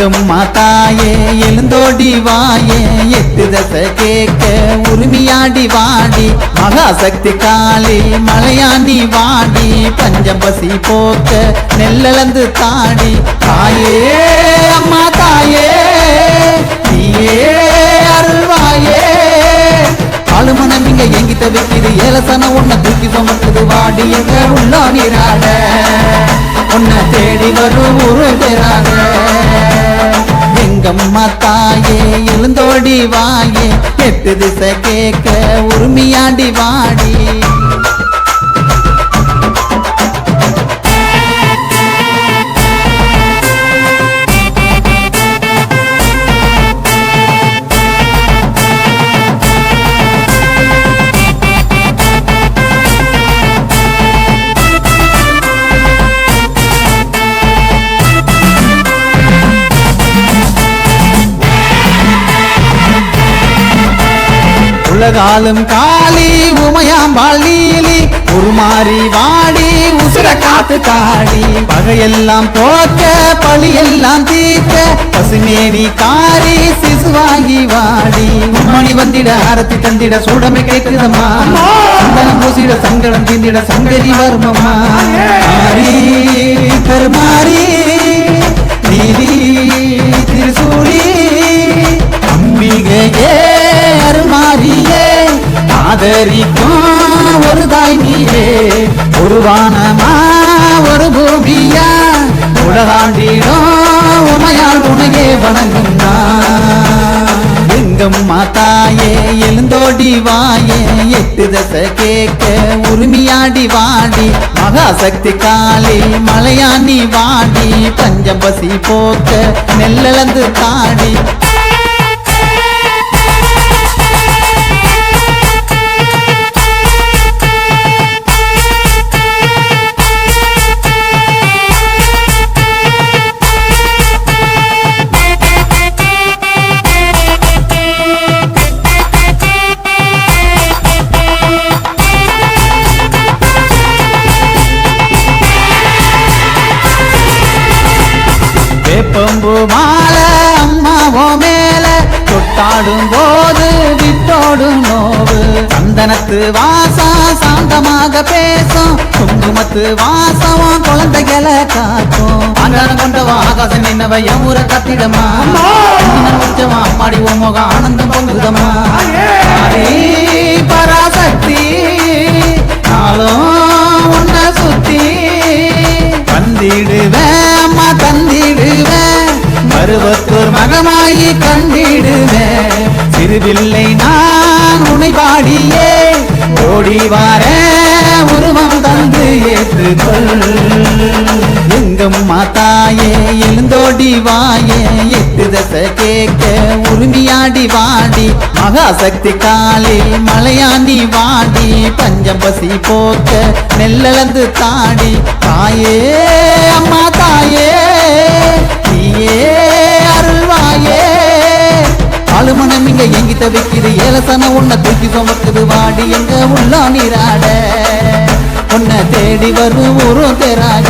எங்கம்மா தாயே எழுந்தோடி வாயே எட்டு தசை கேட்க உரிமையாடி வாடி மகாசக்தி காளி மலையாண்டி வாடி பஞ்சம் பசி போக்க நெல்லளந்து தாடி தாயே அம்மா தாயே நீயே அருள்வாயே ஆளுமனம் இங்க எங்கிட்ட வைக்கிது ஏலசன உன்னை தூக்கி சுமக்குது வாடி எங்க உள்ளா நீராட உன்னை தேடி வரும் ஒரு பேராக எங்கம்மா தாயே எழுந்தோடி வாயே எட்டு திசை கேட்க உரிமையாடி வாடி உலகாலும் காளி உமையாம்பாள் நீலி உருமாறி வாடி உசுர காத்து காடி பகையெல்லாம் போக்க பழியெல்லாம் தீர்க்க பசுமேனி காரி சிசுவாகி வாடி மணி வந்திட ஆரத்தி தந்திட சூடமை கேட்குதம்மா சந்தனம் பூசிட சங்கடம் தீந்திட சங்கரி வருமம்மா மாறி கருமாறி நீலி திருசூலி அம்பிகையே அருமாரியே ஆதரிக்கும் ஒரு தாய் நீரே ஒரு வானமா ஒரு பூமியா உலகாண்டிடும் உமையால் உனையே வணங்கும்னா எங்கம்மா தாயே எழுந்தோடி வாயே எட்டு தசை கேட்க உரிமையாடி வாடி மகாசக்தி காளி மலையாண்டி வாடி பஞ்சம் பசி போக்க நெல்லளந்து தாடி வேப்பம்பு மாலை அம்மாவோ மேல தொட்டாடும் போது விட்டோடும் நோவு சந்தனத்து வாசம் சாந்தமாக பேசும் குங்குமத்து வாசம் குழந்தைகளை காக்கும் ஆங்காரம் கொண்டவா ஆகாசம் நின்னவ எமுற கத்திடமா உச்சமா அம்மாடி ஓ முகம் ஆனந்தம் பொங்குதமா பராசக்தி நாளும் உன்னை சுத்தி தந்திடுவேன் அம்மா தந்திடுவேன் மருவத்தூர் மகமாயி கண்டிடுவேன் சிறுவில்லை நான் உனை பாடியே ஓடி வார உருவம் தந்து ஏற்றுக்கொள் எங்கம்மா தாயே எழுந்தோடி வாயே எட்டு தசை கேட்க உரிமையாடி வாடி மகாசக்தி காளி மலையாண்டி வாடி பஞ்சம் பசி போக்க நெல்லளந்து தாடி தாயே அம்மா தாயே நீயே அருள்வாயே ஆளுமனம் இங்க எங்கிட்ட வைக்கிது ஏலசன உன்னை தூக்கி சுமக்குது வாடி எங்க உள்ளா நீராட உன்னை தேடி வரும் ஒரு தேராக